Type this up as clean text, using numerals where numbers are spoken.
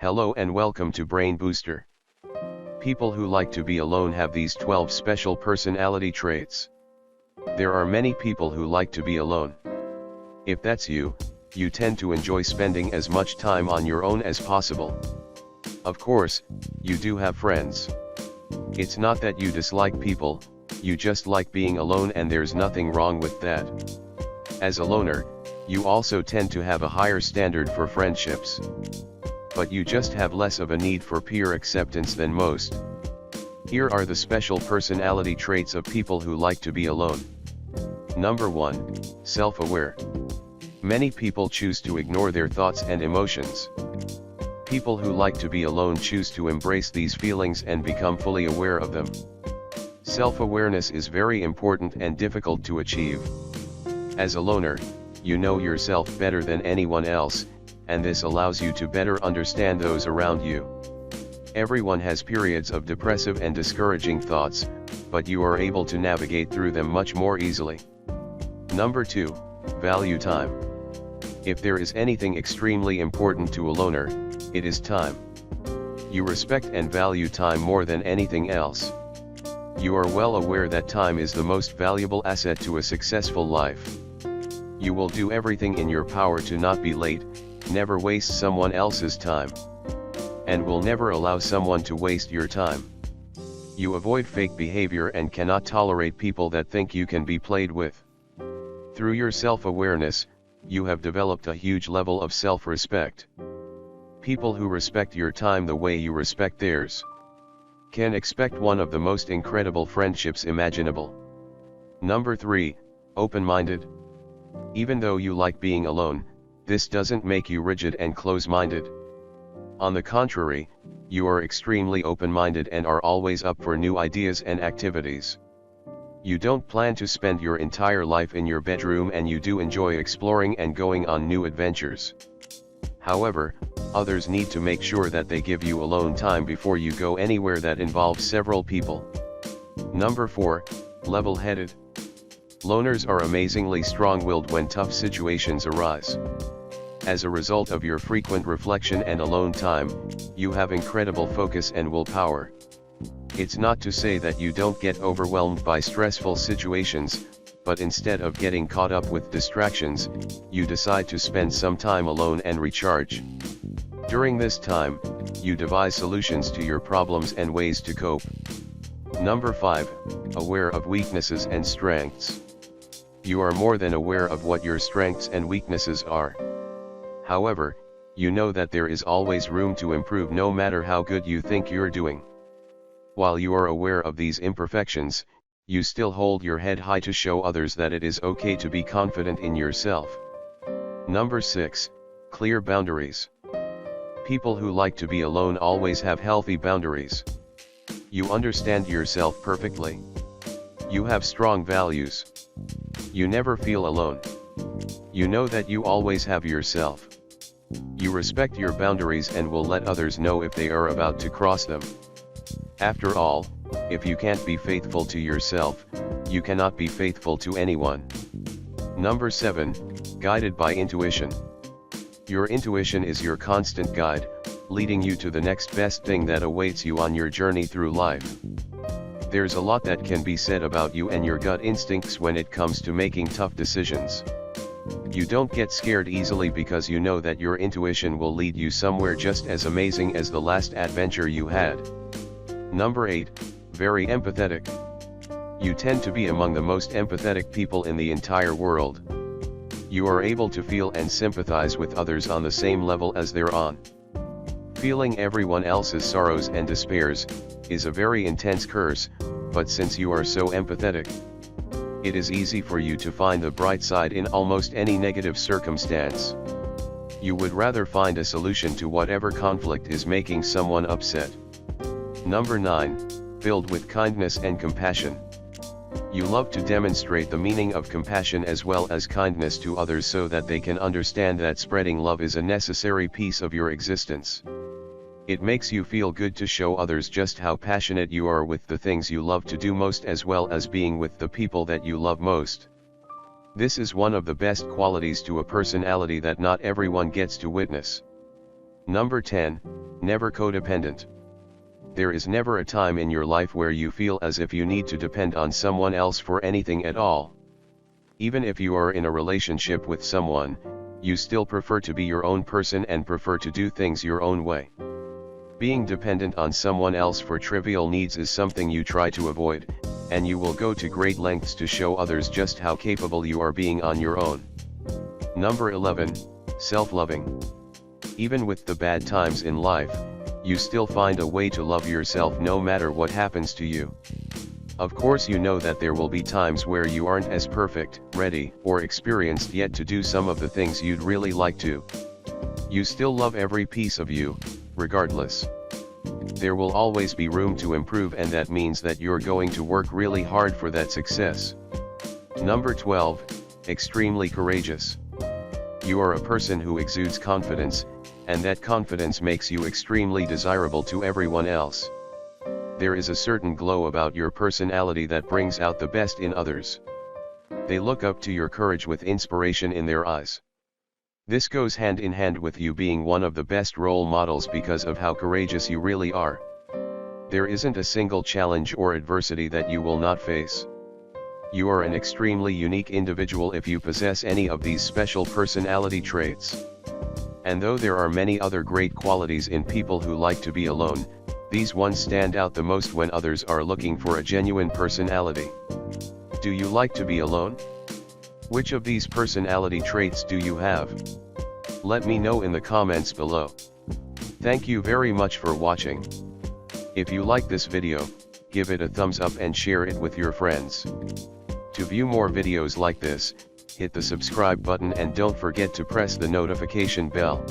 Hello and welcome to BrainBooster. People who like to be alone have these 12 special personality traits. There are many people who like to be alone. If that's you, you tend to enjoy spending as much time on your own as possible. Of course, you do have friends. It's not that you dislike people, you just like being alone, and there's nothing wrong with that. As a loner, you also tend to have a higher standard for friendships. But you just have less of a need for peer acceptance than most. Here are the special personality traits of people who like to be alone. Number 1, self-aware. Many people choose to ignore their thoughts and emotions. People who like to be alone choose to embrace these feelings and become fully aware of them. Self-awareness is very important and difficult to achieve. As a loner, you know yourself better than anyone else, and this allows you to better understand those around you. Everyone has periods of depressive and discouraging thoughts, but you are able to navigate through them much more easily. Number 2, value time. If there is anything extremely important to a loner, it is time. You respect and value time more than anything else. You are well aware that time is the most valuable asset to a successful life. You will do everything in your power to not be late, never waste someone else's time, and will never allow someone to waste your time. You avoid fake behavior and cannot tolerate people that think you can be played with. Through your self-awareness, you have developed a huge level of self-respect. People who respect your time the way you respect theirs can expect one of the most incredible friendships imaginable. Number 3, open-minded. Even though you like being alone, this doesn't make you rigid and close-minded. On the contrary, you are extremely open-minded and are always up for new ideas and activities. You don't plan to spend your entire life in your bedroom, and you do enjoy exploring and going on new adventures. However, others need to make sure that they give you alone time before you go anywhere that involves several people. Number 4, level-headed. Loners are amazingly strong-willed when tough situations arise. As a result of your frequent reflection and alone time, you have incredible focus and willpower. It's not to say that you don't get overwhelmed by stressful situations, but instead of getting caught up with distractions, you decide to spend some time alone and recharge. During this time, you devise solutions to your problems and ways to cope. Number 5, aware of weaknesses and strengths. You are more than aware of what your strengths and weaknesses are. However, you know that there is always room to improve no matter how good you think you're doing. While you are aware of these imperfections, you still hold your head high to show others that it is okay to be confident in yourself. Number 6, clear boundaries. People who like to be alone always have healthy boundaries. You understand yourself perfectly. You have strong values. You never feel alone. You know that you always have yourself. You respect your boundaries and will let others know if they are about to cross them. After all, if you can't be faithful to yourself, you cannot be faithful to anyone. Number 7, guided by intuition. Your intuition is your constant guide, leading you to the next best thing that awaits you on your journey through life. There's a lot that can be said about you and your gut instincts when it comes to making tough decisions. You don't get scared easily because you know that your intuition will lead you somewhere just as amazing as the last adventure you had. Number 8, very empathetic. You tend to be among the most empathetic people in the entire world. You are able to feel and sympathize with others on the same level as they're on. Feeling everyone else's sorrows and despairs is a very intense curse, but since you are so empathetic, it is easy for you to find the bright side in almost any negative circumstance. You would rather find a solution to whatever conflict is making someone upset. Number 9, filled with kindness and compassion. You love to demonstrate the meaning of compassion as well as kindness to others so that they can understand that spreading love is a necessary piece of your existence. It makes you feel good to show others just how passionate you are with the things you love to do most, as well as being with the people that you love most. This is one of the best qualities to a personality that not everyone gets to witness. Number 10, Never codependent. There is never a time in your life where you feel as if you need to depend on someone else for anything at all. Even if you are in a relationship with someone, you still prefer to be your own person and prefer to do things your own way. Being dependent on someone else for trivial needs is something you try to avoid, and you will go to great lengths to show others just how capable you are being on your own. Number 11, self-loving. Even with the bad times in life, you still find a way to love yourself no matter what happens to you. Of course you know that there will be times where you aren't as perfect, ready, or experienced yet to do some of the things you'd really like to. You still love every piece of you, regardless. There will always be room to improve, and that means that you're going to work really hard for that success. Number 12, extremely courageous. You are a person who exudes confidence, and that confidence makes you extremely desirable to everyone else. There is a certain glow about your personality that brings out the best in others. They look up to your courage with inspiration in their eyes. This goes hand in hand with you being one of the best role models because of how courageous you really are. There isn't a single challenge or adversity that you will not face. You are an extremely unique individual if you possess any of these special personality traits. And though there are many other great qualities in people who like to be alone, these ones stand out the most when others are looking for a genuine personality. Do you like to be alone? Which of these personality traits do you have? Let me know in the comments below. Thank you very much for watching. If you like this video, give it a thumbs up and share it with your friends. To view more videos like this, hit the subscribe button and don't forget to press the notification bell.